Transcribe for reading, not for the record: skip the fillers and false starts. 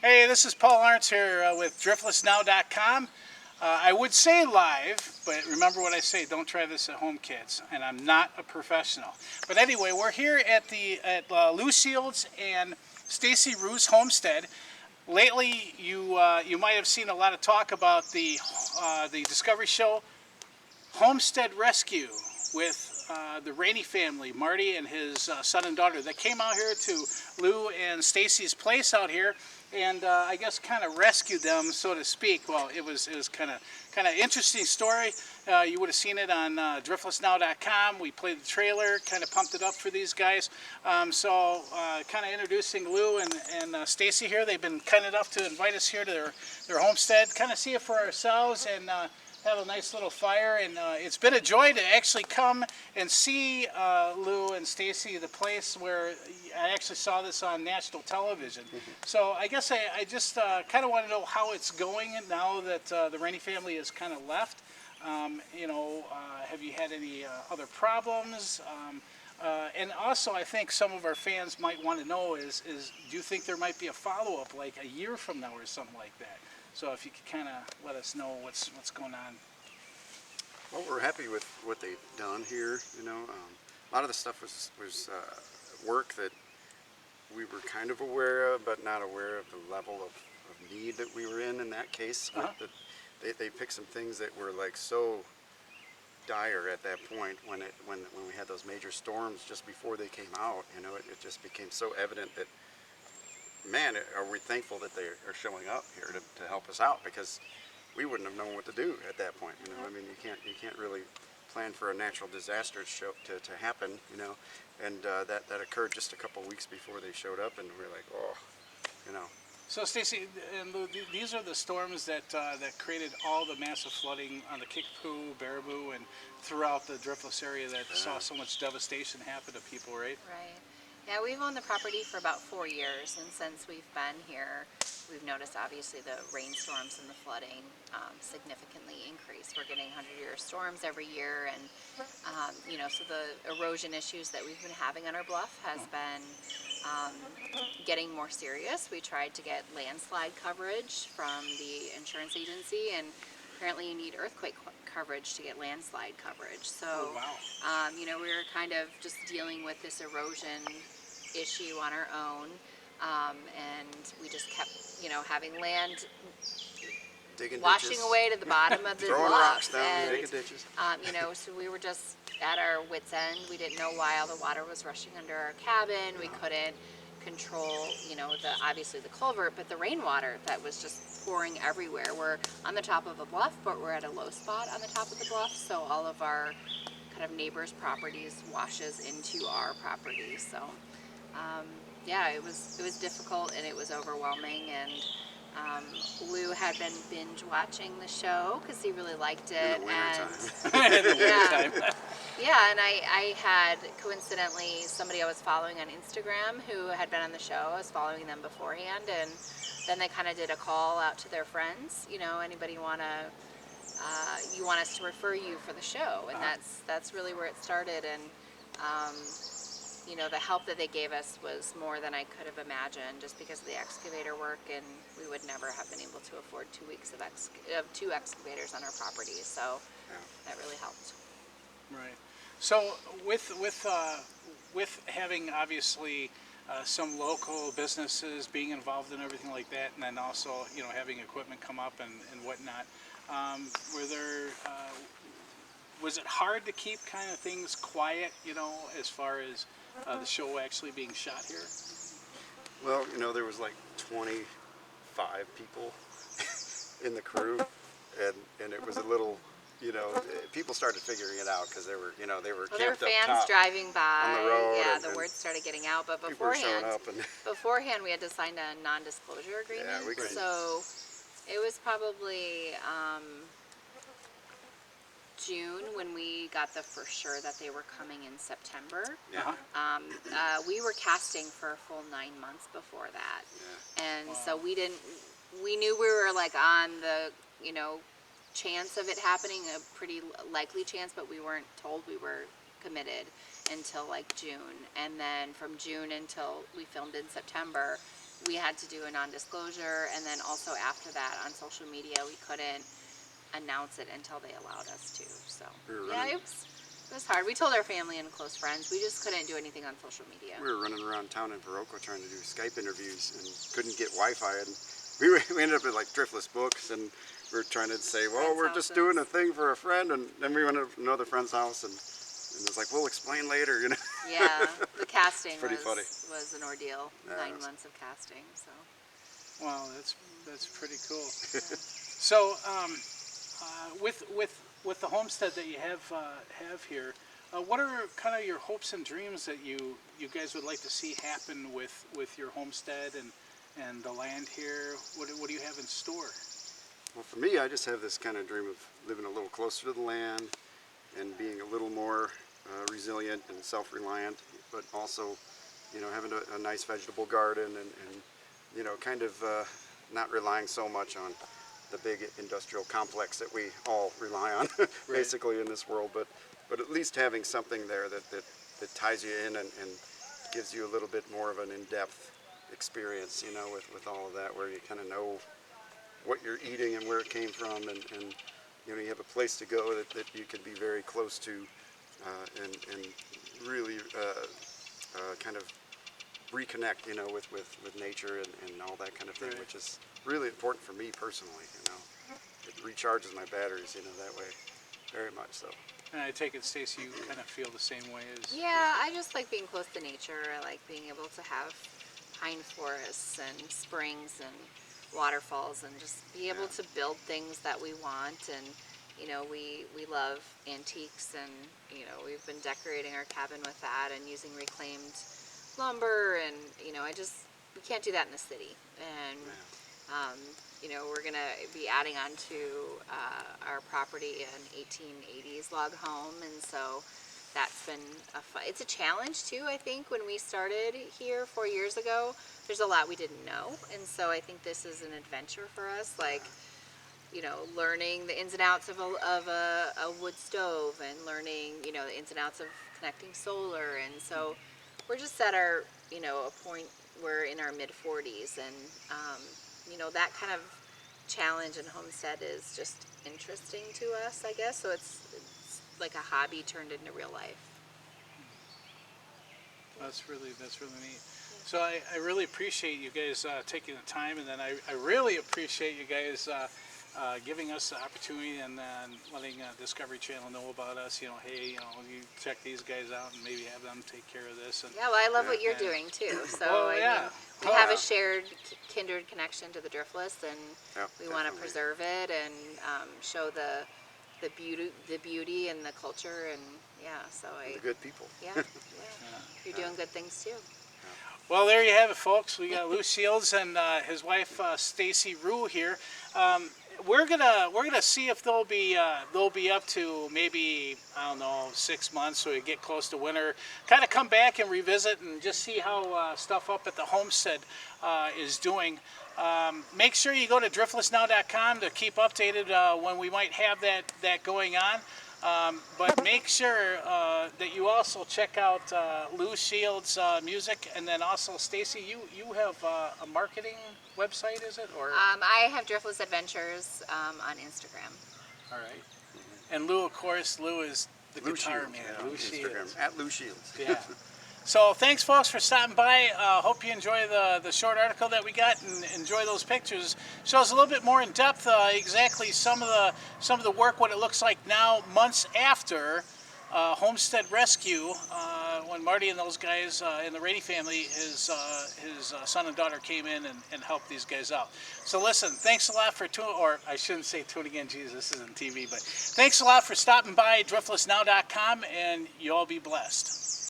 Hey, this is Paul Arntz here with DriftlessNow.com. I would say live, but remember what I say, don't try this at home, kids. And I'm not a professional. But anyway, we're here at Lou and Stacey Rou's homestead. Lately, you might have seen a lot of talk about the Discovery show Homestead Rescue with the Rainey family, Marty and his son and daughter. They came out here to Lou and Stacey's place out here, and I guess kind of rescued them, so to speak. Well, it was kind of interesting story. You would have seen it on DriftlessNow.com. We played the trailer, kind of pumped it up for these guys. So kind of introducing Lou and Stacey here. They've been kind enough to invite us here to their homestead, kind of see it for ourselves, and have a nice little fire. And it's been a joy to actually come and see Lou and Stacey, the place where I actually saw this on national television. So I guess I just kind of want to know how it's going now that the Rainey family has kind of left. Have you had any other problems? And also, I think some of our fans might want to know is do you think there might be a follow-up like a year from now or something like that? So if you could kind of let us know what's going on. Well, we're happy with what they've done here. A lot of the stuff was work that we were kind of aware of, but not aware of the level of need that we were in that case. They picked some things that were like so dire at that point when we had those major storms just before they came out. It just became so evident that, man, are we thankful that they are showing up here to help us out, because we wouldn't have known what to do at that point. I mean, you can't really plan for a natural disaster to happen. And that occurred just a couple weeks before they showed up, and we're like, oh. So Stacey and Lou, these are the storms that created all the massive flooding on the Kickapoo, Baraboo, and throughout the Driftless area that saw so much devastation happen to people, right? Right. Yeah, we've owned the property for about 4 years, and since we've been here, we've noticed obviously the rainstorms and the flooding significantly increase. We're getting 100-year storms every year, and so the erosion issues that we've been having on our bluff has been getting more serious. We tried to get landslide coverage from the insurance agency, and apparently you need earthquake coverage to get landslide coverage. So, we were kind of just dealing with this erosion issue on our own, and we just kept, having land washing ditches, away to the bottom of the throwing bluff, rocks down, and making ditches. so we were just at our wits' end. We didn't know why all the water was rushing under our cabin. We couldn't control, obviously the culvert, but the rainwater that was just pouring everywhere. We're on the top of a bluff, but we're at a low spot on the top of the bluff, so all of our kind of neighbors' properties washes into our property. So yeah, it was difficult and it was overwhelming, and Lou had been binge watching the show because he really liked it. Yeah, and I had, coincidentally, somebody I was following on Instagram who had been on the show. I was following them beforehand, and then they kind of did a call out to their friends. Anybody you want us to refer you for the show, and that's really where it started. And the help that they gave us was more than I could have imagined, just because of the excavator work, and we would never have been able to afford 2 weeks of two excavators on our property. So that really helped. Right. So with having obviously some local businesses being involved in everything like that, and then also having equipment come up and whatnot, was it hard to keep kind of things quiet, as far as the show actually being shot here? Well, there was like 25 people in the crew, and it was a little, people started figuring it out because they were camped there were fans up top driving by on the road. Yeah, the word started getting out, but beforehand we had to sign a non-disclosure agreement. Yeah, we couldn't. So it was probably June when we got the for sure that they were coming in September. We were casting for a full 9 months before that, and so we knew we were like on the chance of it happening, a pretty likely chance, but we weren't told we were committed until like June. And then from June until we filmed in September, we had to do a non-disclosure, and then also after that on social media, we couldn't announce it until they allowed us to. So We were yeah, running- it was hard. We told our family and close friends. We just couldn't do anything on social media. We were running around town in Roou trying to do Skype interviews and couldn't get Wi-Fi, and we ended up with like Driftless books, and we were trying to say, well, Friends' we're just houses. doing a thing for a friend, and then we went to another friend's house, and it was like, we'll explain later, you know. Yeah, the casting Pretty was, funny. was an ordeal. Yeah, 9 it was- months of casting, so. Wow, that's pretty cool. So, with the homestead that you have here, what are kind of your hopes and dreams that you guys would like to see happen with your homestead and the land here? What do you have in store? Well, for me, I just have this kind of dream of living a little closer to the land and being a little more resilient and self-reliant, but also, you know, having a nice vegetable garden and you know, kind of not relying so much on the big industrial complex that we all rely on, basically in this world, but at least having something there that ties you in and gives you a little bit more of an in-depth experience, you know, with all of that, where you kind of know what you're eating and where it came from, and you know, you have a place to go that you can be very close to, and really kind of reconnect, you know, with nature and all that kind of thing, Right. which is really important for me personally, you know. It recharges my batteries, you know, that way, very much so. And I take it, Stacey, you kind of feel the same way as... Yeah, I just like being close to nature. I like being able to have pine forests and springs and waterfalls and just be able to build things that we want. And, you know, we love antiques, and, you know, we've been decorating our cabin with that and using reclaimed lumber, and, you know, we can't do that in the city. And, you know, we're going to be adding on to our property an 1880s log home, and so that's been it's a challenge too, I think. When we started here 4 years ago, there's a lot we didn't know, and so I think this is an adventure for us, like, you know, learning the ins and outs of a wood stove, and learning, you know, the ins and outs of connecting solar. And so we're just at our, you know, a point, we're in our mid-40s, and you know, that kind of challenge and homestead is just interesting to us, I guess. So it's like a hobby turned into real life. That's really neat. So I really appreciate you guys taking the time, and then I really appreciate you guys giving us the opportunity and letting Discovery Channel know about us. You know, hey, you know, you check these guys out and maybe have them take care of this. And Yeah, well, I love what you're and- doing too. So Oh, I yeah. mean, we Oh, have yeah. a shared kindred connection to the Driftless, and Yeah, we want to definitely. preserve it and show the beauty and the culture, and so The good people. yeah, you're doing good things too. Well, there you have it, folks. We got Lou Shields and his wife Stacey Roou here. We're gonna see if they'll be up to maybe, I don't know, 6 months, so we get close to winter. Kind of come back and revisit and just see how stuff up at the homestead is doing. Make sure you go to driftlessnow.com to keep updated when we might have that going on. But make sure that you also check out Lou Shields' music, and then also Stacey, you have a marketing website, is it? Or I have Driftless Adventures on Instagram. all right. And Lou, of course, Lou is the Lou guitar Shields, man. yeah, Lou on Shields. Instagram, at Lou Shields. Yeah. So thanks, folks, for stopping by. Hope you enjoy the short article that we got and enjoy those pictures. Shows a little bit more in depth exactly some of the work, what it looks like now, months after Homestead Rescue, when Marty and those guys in the Rady family, his son and daughter came in and helped these guys out. So listen, thanks a lot for or I shouldn't say tuning in, Jesus, this isn't TV, but thanks a lot for stopping by driftlessnow.com, and you all be blessed.